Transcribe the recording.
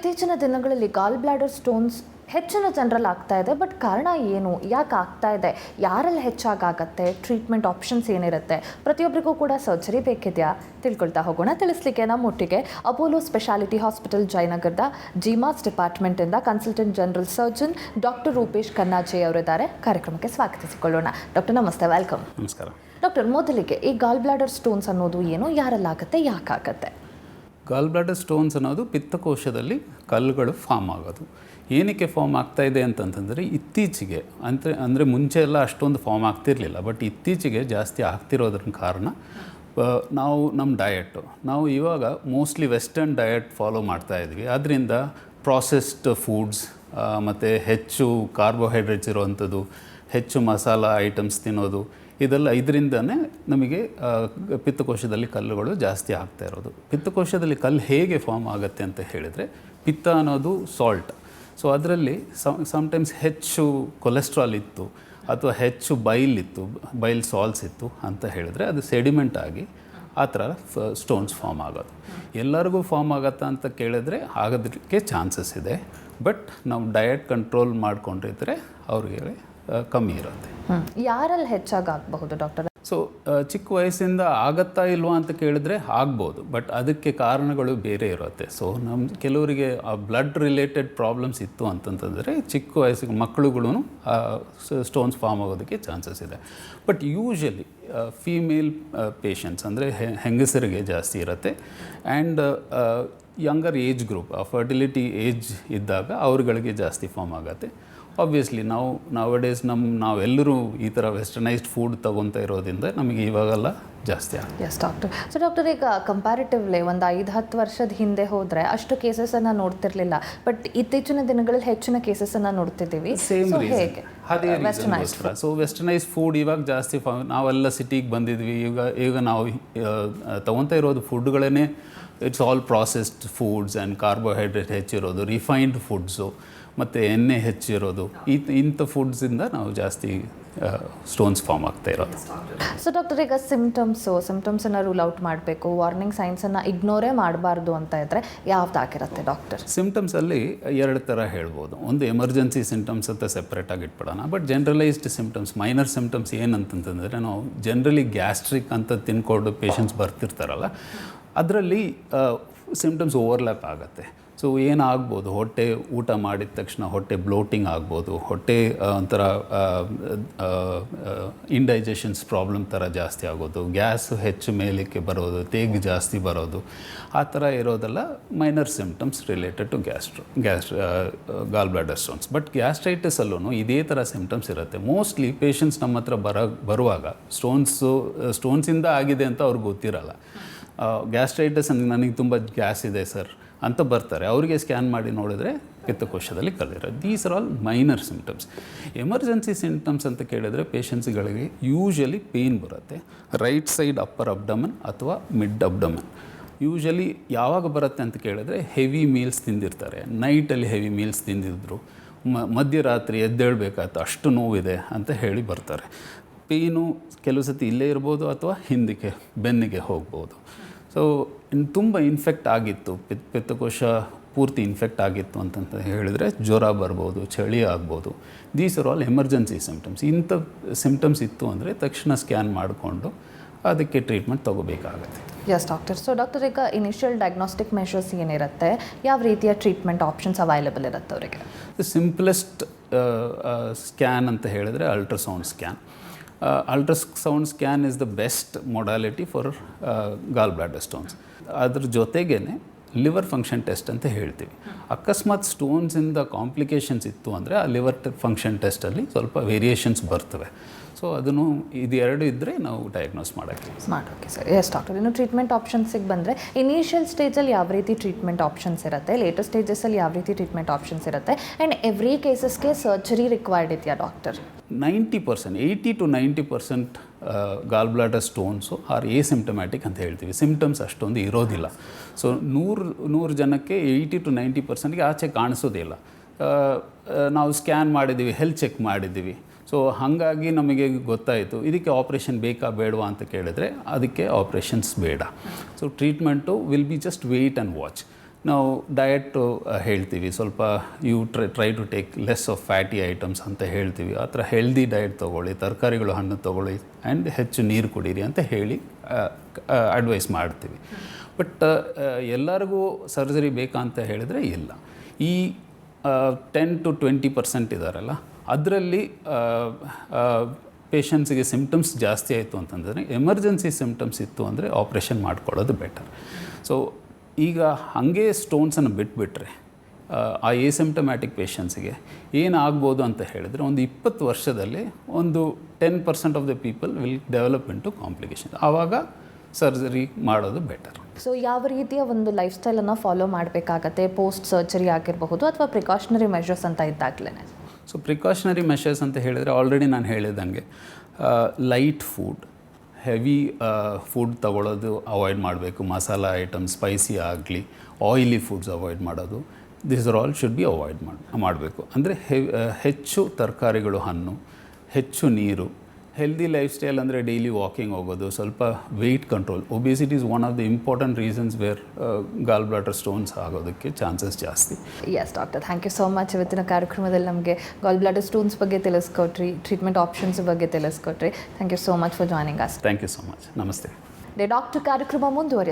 ಇತ್ತೀಚಿನ ದಿನಗಳಲ್ಲಿ ಗಾಲ್ bladder stones ಹೆಚ್ಚಿನ ಜನರಲ್ಲಿ ಆಗ್ತಾ ಇದೆ. ಬಟ್ ಕಾರಣ ಏನು, ಯಾಕೆ ಆಗ್ತಾ ಇದೆ, ಯಾರಲ್ಲಿ ಹೆಚ್ಚಾಗತ್ತೆ, ಟ್ರೀಟ್ಮೆಂಟ್ ಆಪ್ಷನ್ಸ್ ಏನಿರುತ್ತೆ, ಪ್ರತಿಯೊಬ್ಬರಿಗೂ ಕೂಡ ಸರ್ಜರಿ ಬೇಕಿದೆಯಾ ತಿಳ್ಕೊಳ್ತಾ ಹೋಗೋಣ. ತಿಳಿಸ್ಲಿಕ್ಕೆ ನಮ್ಮೊಟ್ಟಿಗೆ ಅಪೋಲೋ ಸ್ಪೆಷಾಲಿಟಿ ಹಾಸ್ಪಿಟಲ್ ಜಯನಗರದ ಜಿಮಾಸ್ ಡಿಪಾರ್ಟ್ಮೆಂಟಿಂದ consultant general surgeon doctor Rupesh Kannaje ಅವರಿದ್ದಾರೆ. ಕಾರ್ಯಕ್ರಮಕ್ಕೆ ಸ್ವಾಗತಿಸಿಕೊಳ್ಳೋಣ. ಡಾಕ್ಟರ್ ನಮಸ್ತೆ, ವೆಲ್ಕಮ್. ನಮಸ್ಕಾರ ಡಾಕ್ಟರ್, ಮೊದಲಿಗೆ ಈ ಗಾಲ್ ಬ್ಲಾಡರ್ ಸ್ಟೋನ್ಸ್ ಅನ್ನೋದು ಏನು, ಯಾರಲ್ಲಾಗುತ್ತೆ, ಯಾಕಾಗತ್ತೆ? ಗಾಲ್ ಬ್ಲಾಡರ್ ಸ್ಟೋನ್ಸ್ ಅನ್ನೋದು ಪಿತ್ತಕೋಶದಲ್ಲಿ ಕಲ್ಲುಗಳು ಫಾರ್ಮ್ ಆಗೋದು. ಏನಕ್ಕೆ ಫಾರ್ಮ್ ಆಗ್ತಾ ಇದೆ ಅಂತಂತಂದರೆ ಇತ್ತೀಚೆಗೆ ಅಂದರೆ ಮುಂಚೆ ಎಲ್ಲ ಅಷ್ಟೊಂದು ಫಾರ್ಮ್ ಆಗ್ತಿರಲಿಲ್ಲ, ಬಟ್ ಇತ್ತೀಚೆಗೆ ಜಾಸ್ತಿ ಆಗ್ತಿರೋದ್ರ ಕಾರಣ ನಾವು ನಮ್ಮ ಡಯಟು ನಾವು ಇವಾಗ ಮೋಸ್ಟ್ಲಿ ವೆಸ್ಟರ್ನ್ ಡಯಟ್ ಫಾಲೋ ಮಾಡ್ತಾ ಇದ್ವಿ. ಅದರಿಂದ ಪ್ರಾಸೆಸ್ಡ್ ಫುಡ್ಸ್ ಮತ್ತು ಹೆಚ್ಚು ಕಾರ್ಬೋಹೈಡ್ರೇಟ್ಸ್ ಇರೋವಂಥದ್ದು, ಹೆಚ್ಚು ಮಸಾಲ ಐಟಮ್ಸ್ ತಿನ್ನೋದು, ಇದರಿಂದನೇ ನಮಗೆ ಪಿತ್ತಕೋಶದಲ್ಲಿ ಕಲ್ಲುಗಳು ಜಾಸ್ತಿ ಆಗ್ತಾ ಇರೋದು. ಪಿತ್ತಕೋಶದಲ್ಲಿ ಕಲ್ಲು ಹೇಗೆ ಫಾರ್ಮ್ ಆಗುತ್ತೆ ಅಂತ ಹೇಳಿದರೆ, ಪಿತ್ತ ಅನ್ನೋದು ಸಾಲ್ಟ್. ಸೊ ಅದರಲ್ಲಿ ಸಮ್ಟೈಮ್ಸ್ ಹೆಚ್ಚು ಕೊಲೆಸ್ಟ್ರಾಲ್ ಇತ್ತು ಅಥವಾ ಹೆಚ್ಚು ಬೈಲ್ ಸಾಲ್ಟ್ಸ್ ಇತ್ತು ಅಂತ ಹೇಳಿದ್ರೆ ಅದು ಸೆಡಿಮೆಂಟ್ ಆಗಿ ಆ ಥರ ಸ್ಟೋನ್ಸ್ ಫಾರ್ಮ್ ಆಗೋದು. ಎಲ್ಲರಿಗೂ ಫಾರ್ಮ್ ಆಗತ್ತಾ ಅಂತ ಕೇಳಿದ್ರೆ ಆಗೋದಕ್ಕೆ ಚಾನ್ಸಸ್ ಇದೆ. ಬಟ್ ನಾವು ಡಯಟ್ ಕಂಟ್ರೋಲ್ ಮಾಡ್ಕೊಂಡಿದ್ರೆ ಅವ್ರಿಗೆ ಕಮ್ಮಿ ಇರುತ್ತೆ. ಯಾರಲ್ಲಿ ಹೆಚ್ಚಾಗಬಹುದು ಡಾಕ್ಟರ್? ಸೊ ಚಿಕ್ಕ ವಯಸ್ಸಿಂದ ಆಗತ್ತಾ ಇಲ್ವಾ ಅಂತ ಕೇಳಿದ್ರೆ ಆಗ್ಬೋದು, ಬಟ್ ಅದಕ್ಕೆ ಕಾರಣಗಳು ಬೇರೆ ಇರುತ್ತೆ. ಸೊ ಕೆಲವರಿಗೆ ಬ್ಲಡ್ ರಿಲೇಟೆಡ್ ಪ್ರಾಬ್ಲಮ್ಸ್ ಇತ್ತು ಅಂತಂತಂದರೆ ಚಿಕ್ಕ ವಯಸ್ಸಿಗೆ ಮಕ್ಕಳುಗಳು ಸ್ಟೋನ್ಸ್ ಫಾರ್ಮ್ ಆಗೋದಕ್ಕೆ ಚಾನ್ಸಸ್ ಇದೆ. ಬಟ್ ಯೂಶಲಿ ಫೀಮೇಲ್ ಪೇಷಂಟ್ಸ್ ಅಂದರೆ ಹೆಂಗಸರಿಗೆ ಜಾಸ್ತಿ ಇರುತ್ತೆ. And younger age group, fertility age ಇದ್ದಾಗ ಅವ್ರುಗಳಿಗೆ ಜಾಸ್ತಿ ಫಾರ್ಮ್ ಆಗುತ್ತೆ. ಆಬ್ವಿಯಸ್ಲಿ ನಾವಡೇಸ್ ನಾವೆಲ್ಲರೂ ಈ ಥರ ವೆಸ್ಟರ್ನೈಸ್ಡ್ ಫುಡ್ ತೊಗೊತಾ ಇರೋದ್ರಿಂದ ನಮಗೆ ಇವಾಗೆಲ್ಲ ಜಾಸ್ತಿ ಆಗುತ್ತೆ. Yes doctor. ಸೊ ಡಾಕ್ಟರ್, ಈಗ ಕಂಪ್ಯಾರಿಟಿವ್ಲಿ ಒಂದು 5-10 ವರ್ಷದ ಹಿಂದೆ ಹೋದರೆ ಅಷ್ಟು ಕೇಸಸನ್ನು ನೋಡ್ತಿರ್ಲಿಲ್ಲ, ಬಟ್ ಇತ್ತೀಚಿನ ದಿನಗಳಲ್ಲಿ ಹೆಚ್ಚಿನ ಕೇಸಸನ್ನು ನೋಡ್ತಿದ್ದೀವಿ. ಸೇಮ್ ರೀಸನ್, ಅದೇ ವೆಸ್ಟರ್ನೈಸ್ಡ್. ಸೊ ವೆಸ್ಟರ್ನೈಸ್ಡ್ ಫುಡ್ ಇವಾಗ ಜಾಸ್ತಿ ನಾವೆಲ್ಲ ಸಿಟಿಗೆ ಬಂದಿದ್ವಿ. ಈಗ ನಾವು ತೊಗೊತಾ ಇರೋದು ಫುಡ್ಗಳೇ it's all processed foods and carbohydrate ಹೆಚ್ಚಿರೋದು, ರಿಫೈನ್ಡ್ ಫುಡ್ಸು ಮತ್ತು ಎಣ್ಣೆ ಹೆಚ್ಚಿರೋದು, ಇಂಥ ಫುಡ್ಸಿಂದ ನಾವು ಜಾಸ್ತಿ ಸ್ಟೋನ್ಸ್ ಫಾರ್ಮ್ ಆಗ್ತಾ ಇರೋದು. ಸೊ ಡಾಕ್ಟರ್, ಈಗ ಸಿಮ್ಟಮ್ಸನ್ನು ರೂಲ್ ಔಟ್ ಮಾಡಬೇಕು, ವಾರ್ನಿಂಗ್ ಸೈನ್ಸನ್ನು ಇಗ್ನೋರೇ ಮಾಡಬಾರ್ದು ಅಂತ ಇದ್ದರೆ ಯಾವ್ದಾಗಿರುತ್ತೆ ಡಾಕ್ಟರ್? ಸಿಮ್ಟಮ್ಸಲ್ಲಿ 2 ಥರ ಹೇಳ್ಬೋದು. ಒಂದು ಎಮರ್ಜೆನ್ಸಿ ಸಿಮ್ಟಮ್ಸ್ ಅಂತ ಸೆಪ್ರೇಟಾಗಿ ಇಟ್ಬಿಡೋಣ. But generalised symptoms, minor symptoms ಏನಂತಂತಂದರೆ, ನಾವು ಜನರಲಿ ಗ್ಯಾಸ್ಟ್ರಿಕ್ ಅಂತ ತಿನ್ಕೊಂಡು ಪೇಷಂಟ್ಸ್ ಬರ್ತಿರ್ತಾರಲ್ಲ, ಅದರಲ್ಲಿ ಸಿಮ್ಟಮ್ಸ್ ಓವರ್ಲ್ಯಾಪ್ ಆಗುತ್ತೆ. ಸೊ ಏನಾಗ್ಬೋದು, ಹೊಟ್ಟೆ ಊಟ ಮಾಡಿದ ತಕ್ಷಣ ಹೊಟ್ಟೆ ಬ್ಲೋಟಿಂಗ್ ಆಗ್ಬೋದು, ಹೊಟ್ಟೆ ಒಂಥರ ಇಂಡೈಜೆಷನ್ಸ್ ಪ್ರಾಬ್ಲಮ್ ಥರ ಜಾಸ್ತಿ ಆಗೋದು, ಗ್ಯಾಸ್ ಹೆಚ್ಚು ಮೇಲಕ್ಕೆ ಬರೋದು, ತೇಗ್ ಜಾಸ್ತಿ ಬರೋದು, ಆ ಥರ ಇರೋದೆಲ್ಲ minor symptoms related to gall bladder stones. But ಗ್ಯಾಸ್ಟ್ರೈಟಿಸಲ್ಲೂ ಇದೇ ಥರ ಸಿಮ್ಟಮ್ಸ್ ಇರುತ್ತೆ. ಮೋಸ್ಟ್ಲಿ ಪೇಷಂಟ್ಸ್ ನಮ್ಮ ಹತ್ರ ಬರುವಾಗ ಸ್ಟೋನ್ಸಿಂದ ಆಗಿದೆ ಅಂತ ಅವ್ರಿಗೆ ಗೊತ್ತಿರಲ್ಲ. ಗ್ಯಾಸ್ಟ್ರೈಟಿಸ್ ಅಂದರೆ ನನಗೆ ತುಂಬ ಗ್ಯಾಸ್ ಇದೆ ಸರ್ ಅಂತ ಬರ್ತಾರೆ. ಅವರಿಗೆ ಸ್ಕ್ಯಾನ್ ಮಾಡಿ ನೋಡಿದ್ರೆ ಪಿತ್ತಕೋಶದಲ್ಲಿ ಕಲ್ಲಿರೋದು. These are all minor symptoms. Emergency symptoms ಅಂತ ಕೇಳಿದರೆ ಪೇಷಂಟ್ಸ್ಗಳಿಗೆ ಯೂಶಲಿ ಪೇಯ್ನ್ ಬರುತ್ತೆ, ರೈಟ್ ಸೈಡ್ ಅಪ್ಪರ್ ಅಬ್ಡಮನ್ ಅಥವಾ ಮಿಡ್ ಅಬ್ಡಮನ್. ಯೂಶಲಿ ಯಾವಾಗ ಬರುತ್ತೆ ಅಂತ ಕೇಳಿದ್ರೆ, ಹೆವಿ ಮೀಲ್ಸ್ ತಿಂದಿರ್ತಾರೆ, ನೈಟಲ್ಲಿ ಹೆವಿ ಮೀಲ್ಸ್ ತಿಂದಿದ್ರು, ಮಧ್ಯರಾತ್ರಿ ಎದ್ದೇಳಬೇಕಾಯ್ತು, ಅಷ್ಟು ನೋವಿದೆ ಅಂತ ಹೇಳಿ ಬರ್ತಾರೆ. ಪೇಯ್ನು ಕೆಲವು ಸತಿ ಇಲ್ಲೇ ಇರ್ಬೋದು ಅಥವಾ ಹಿಂದಕ್ಕೆ ಬೆನ್ನಿಗೆ ಹೋಗ್ಬೋದು. ಸೊ ತುಂಬ ಇನ್ಫೆಕ್ಟ್ ಆಗಿತ್ತು, ಪಿತ್ತಕೋಶ ಪೂರ್ತಿ ಇನ್ಫೆಕ್ಟ್ ಆಗಿತ್ತು ಅಂತಂತ ಹೇಳಿದರೆ ಜ್ವರ ಬರ್ಬೋದು, ಚಳಿ ಆಗ್ಬೋದು. These are all emergency symptoms. ಇಂಥ ಸಿಮ್ಟಮ್ಸ್ ಇತ್ತು ಅಂದರೆ ತಕ್ಷಣ ಸ್ಕ್ಯಾನ್ ಮಾಡಿಕೊಂಡು ಅದಕ್ಕೆ ಟ್ರೀಟ್ಮೆಂಟ್ ತೊಗೋಬೇಕಾಗತ್ತೆ. Yes doctor. ಸೊ ಡಾಕ್ಟರ್, ಈಗ ಇನಿಷಿಯಲ್ ಡಯಾಗ್ನೋಸ್ಟಿಕ್ ಮೆಷರ್ಸ್ ಏನಿರುತ್ತೆ, ಯಾವ ರೀತಿಯ ಟ್ರೀಟ್ಮೆಂಟ್ ಆಪ್ಷನ್ಸ್ ಅವೈಲೇಬಲ್ ಇರುತ್ತೆ ಅವರಿಗೆ? ಸಿಂಪ್ಲೆಸ್ಟ್ ಸ್ಕ್ಯಾನ್ ಅಂತ ಹೇಳಿದರೆ ultrasound scan. Ultrasound scan is the best modality for goal bladder stones. ಅದ್ರ ಜೊತೆಗೇ ಲಿವರ್ ಫಂಕ್ಷನ್ ಟೆಸ್ಟ್ ಅಂತ ಹೇಳ್ತೀವಿ. ಅಕಸ್ಮಾತ್ ಸ್ಟೋನ್ಸಿಂದ ಕಾಂಪ್ಲಿಕೇಶನ್ಸ್ ಇತ್ತು ಅಂದರೆ ಆ ಲಿವರ್ ಫಂಕ್ಷನ್ ಟೆಸ್ಟಲ್ಲಿ ಸ್ವಲ್ಪ ವೇರಿಯೇಷನ್ಸ್ ಬರ್ತವೆ. ಸೊ ಅದನ್ನು ಇದೆರಡು ಇದ್ದರೆ ನಾವು ಡಯಾಗ್ನೋಸ್ ಮಾಡೋಕ್ಕೆ ಸರ್. ಎಸ್ ಡಾಕ್ಟರ್, ಇನ್ನು ಟ್ರೀಟ್ಮೆಂಟ್ ಆಪ್ಷನ್ಸಿಗೆ ಬಂದರೆ ಇನಿಷಿಯಲ್ ಸ್ಟೇಜಲ್ಲಿ ಯಾವ ರೀತಿ ಟ್ರೀಟ್ಮೆಂಟ್ ಆಪ್ಷನ್ಸ್ ಇರುತ್ತೆ, ಲೇಟರ್ ಸ್ಟೇಜಸಲ್ಲಿ ಯಾವ ರೀತಿ ಟ್ರೀಟ್ಮೆಂಟ್ ಆಪ್ಷನ್ಸ್ ಇರುತ್ತೆ, ಆ್ಯಂಡ್ ಎವ್ರಿ ಕೇಸಸ್ಗೆ ಸರ್ಜರಿ ರಿಕ್ವೈರ್ಡ್ ಇದೆಯಾ doctor? 90%, 80 to 90% gall bladder stones are symptomatic ಅಂತ ಹೇಳ್ತೀವಿ. ಸಿಮ್ಟಮ್ಸ್ ಅಷ್ಟೊಂದು ಇರೋದಿಲ್ಲ. ಸೊ 100 ಜನಕ್ಕೆ 80 to 90%ಗೆ ಆಚೆ ಕಾಣಿಸೋದಿಲ್ಲ. ನಾವು ಸ್ಕ್ಯಾನ್ ಮಾಡಿದ್ದೀವಿ, ಹೆಲ್ತ್ ಚೆಕ್ ಮಾಡಿದ್ದೀವಿ. ಸೊ ಹಾಗಾಗಿ ನಮಗೆ ಗೊತ್ತಾಯಿತು ಇದಕ್ಕೆ ಆಪ್ರೇಷನ್ ಬೇಕಾ ಬೇಡವಾ ಅಂತ ಕೇಳಿದರೆ ಅದಕ್ಕೆ ಆಪ್ರೇಷನ್ಸ್ ಬೇಡ. So treatment will be just wait and watch. ನಾವು ಡಯಟು ಹೇಳ್ತೀವಿ, ಸ್ವಲ್ಪ you try to take less of fatty items ಅಂತ ಹೇಳ್ತೀವಿ. ಆ ಥರ ಹೆಲ್ದಿ ಡಯಟ್ ತೊಗೊಳ್ಳಿ, ತರಕಾರಿಗಳು ಹಣ್ಣು ತೊಗೊಳ್ಳಿ ಆ್ಯಂಡ್ ಹೆಚ್ಚು ನೀರು ಕುಡೀರಿ ಅಂತ ಹೇಳಿ ಅಡ್ವೈಸ್ ಮಾಡ್ತೀವಿ. ಬಟ್ ಎಲ್ಲರಿಗೂ ಸರ್ಜರಿ ಬೇಕಾ ಅಂತ ಹೇಳಿದರೆ ಇಲ್ಲ. ಈ 10-20% ಇದ್ದಾರಲ್ಲ, ಅದರಲ್ಲಿ ಪೇಷಂಟ್ಸಿಗೆ ಸಿಮ್ಟಮ್ಸ್ ಜಾಸ್ತಿ ಆಯಿತು ಅಂತಂದರೆ, ಎಮರ್ಜೆನ್ಸಿ ಸಿಮ್ಟಮ್ಸ್ ಇತ್ತು ಅಂದರೆ ಆಪ್ರೇಷನ್ ಮಾಡ್ಕೊಳ್ಳೋದು ಬೆಟರ್. ಸೊ ಈಗ ಹಾಗೆ ಸ್ಟೋನ್ಸನ್ನು ಬಿಟ್ಬಿಟ್ರೆ ಆ ಎಸಿಮ್ಟಮ್ಯಾಟಿಕ್ ಪೇಷಂಟ್ಸಿಗೆ ಏನಾಗ್ಬೋದು ಅಂತ ಹೇಳಿದರೆ, ಒಂದು 20 ವರ್ಷದಲ್ಲಿ ಒಂದು 10% of the people will develop into complication. ಆವಾಗ ಸರ್ಜರಿ ಮಾಡೋದು ಬೆಟರ್. ಸೊ ಯಾವ ರೀತಿಯ ಒಂದು ಲೈಫ್ ಸ್ಟೈಲನ್ನು ಫಾಲೋ ಮಾಡಬೇಕಾಗತ್ತೆ ಪೋಸ್ಟ್ ಸರ್ಜರಿ ಆಗಿರಬಹುದು ಅಥವಾ ಪ್ರಿಕಾಷನರಿ ಮೆಷರ್ಸ್ ಅಂತ ಇದ್ದಾಗಲೇ? ಸೊ ಪ್ರಿಕಾಷನರಿ ಮೆಷರ್ಸ್ ಅಂತ ಹೇಳಿದರೆ ಆಲ್ರೆಡಿ ನಾನು ಹೇಳಿದಂಗೆ ಲೈಟ್ ಫುಡ್, ಹೆವಿ ಫುಡ್ ತಗೊಳ್ಳೋದು ಅವಾಯ್ಡ್ ಮಾಡಬೇಕು. ಮಸಾಲ ಐಟಮ್, ಸ್ಪೈಸಿ ಆಗಲಿ, ಆಯಿಲಿ ಫುಡ್ಸ್ ಅವಾಯ್ಡ್ ಮಾಡೋದು, this are all should be avoid ಮಾಡಬೇಕು. ಅಂದರೆ ಹೆಚ್ಚು ತರಕಾರಿಗಳು, ಹಣ್ಣು, ಹೆಚ್ಚು ನೀರು, ಹೆಲ್ದಿ ಲೈಫ್ ಸ್ಟೈಲ್ ಅಂದರೆ ಡೈಲಿ ವಾಕಿಂಗ್ ಹೋಗೋದು, ಸ್ವಲ್ಪ weight control. Obesity is one of the important reasons where gall bladder stones ಆಗೋದಕ್ಕೆ ಚಾನ್ಸಸ್ ಜಾಸ್ತಿ. Yes doctor, thank you so much. ಇವತ್ತಿನ ಕಾರ್ಯಕ್ರಮದಲ್ಲಿ ನಮಗೆ ಗಾಲ್ ಬ್ಲಾಡರ್ ಸ್ಟೋನ್ಸ್ ಬಗ್ಗೆ ತಿಳಿಸ್ಕೊಟ್ರಿ, ಟ್ರೀಟ್ಮೆಂಟ್ ಆಪ್ಷನ್ಸ್ ಬಗ್ಗೆ ತಿಳಿಸ್ಕೊಟ್ರಿ. Thank you so much for joining us. Thank you so much. ನಮಸ್ತೆ. Doctor ಕಾರ್ಯಕ್ರಮ ಮುಂದುವರಿ